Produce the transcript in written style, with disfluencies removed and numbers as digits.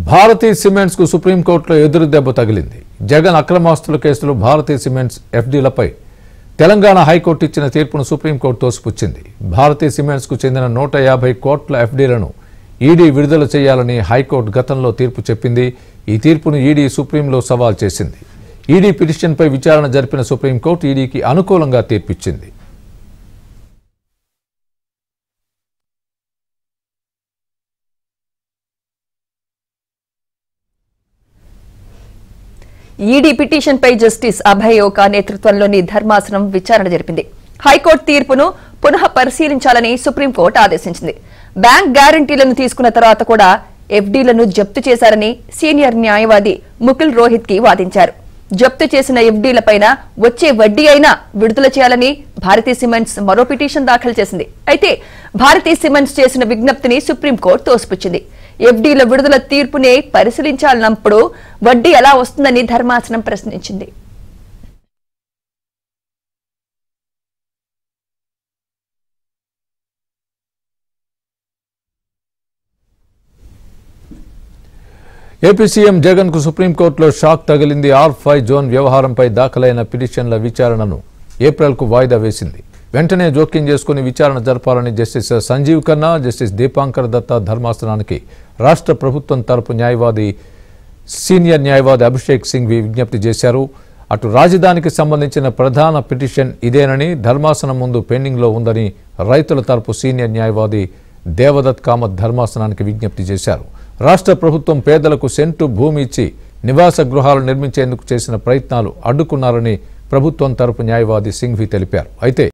Bharati cements కు సుప్రీంకోర్టులో ఎదురు దెబ్బ తగిలింది. జగన్ అక్రమాస్తుల కేసులో భారతీ సిమెంట్స్ ఎఫ్డీలపై తెలంగాణ హైకోర్టు ఇచ్చిన తీర్పును సుప్రీంకోర్టు తోసిపుచ్చింది. భారతీ సిమెంట్స్ కు చెందిన 150 కోట్ల ఎఫ్డీలను ఈడీ విడుదల చేయాలని హైకోర్టు గతంలో తీర్పు చెప్పింది. ఈ తీర్పును ఈడీ సుప్రీంలో సవాల్ చేసింది. ఈడీ పిటిషన్పై విచారణ జరిపిన సుప్రీంకోర్టు ఈడీకి అనుకూలంగా తీర్పిచ్చింది. ఈడీ పిటిషన్ పై జస్టిస్ అభయ్ ఓకా నేతృత్వంలోని ధర్మాసనం విచారణ జరిపింది. హైకోర్టు తీర్పును పునః పరిశీలించాలని సుప్రీంకోర్టు ఆదేశించింది. బ్యాంక్ గ్యారంటీలను తీసుకున్న తర్వాత కూడా ఎఫ్డీలను జప్తు చేశారని సీనియర్ న్యాయవాది ముకుల్ రోహిత్ కి వాదించారు. జప్తు చేసిన ఎఫ్డీలపైన వచ్చే వడ్డీ అయినా విడుదల చేయాలని భారతీ సిమెంట్స్ మరో పిటిషన్ దాఖలు చేసింది. అయితే భారతీ సిమెంట్స్ చేసిన విజ్ఞప్తిని సుప్రీంకోర్టు తోసిపుచ్చింది. ఎఫ్డీల విడుదల తీర్పునే పరిశీలించాలన్నప్పుడు వడ్డీ ఎలా వస్తుందని ధర్మాసనం ప్రశ్నించింది. ఏపీ సీఎం జగన్ కు సుప్రీంకోర్టులో షాక్ తగిలింది. R5 జోన్ వ్యవహారంపై దాఖలైన పిటిషన్ల విచారణను ఏప్రిల్కు వాయిదా వేసింది. వెంటనే జోక్యం చేసుకుని విచారణ జరపాలని జస్టిస్ సంజీవ్ ఖన్నా, జస్టిస్ దీపాంకర్ దత్తా ధర్మాసనానికి రాష్ట్ర ప్రభుత్వం తరపు సీనియర్ న్యాయవాది అభిషేక్ సింగ్ విజ్ఞప్తి చేశారు. అటు రాజధానికి సంబంధించిన ప్రధాన పిటిషన్ ఇదేనని, ధర్మాసనం ముందు పెండింగ్లో ఉందని రైతుల తరపు సీనియర్ న్యాయవాది దేవదత్ కామత్ ధర్మాసనానికి విజ్ఞప్తి చేశారు. రాష్ట్ర ప్రభుత్వం పేదలకు సెంటు భూమి ఇచ్చి నివాస గృహాలు నిర్మించేందుకు చేసిన ప్రయత్నాలు అడ్డుకున్నారని ప్రభుత్వం తరపు న్యాయవాది సింఘ్వి తెలిపారు. అయితే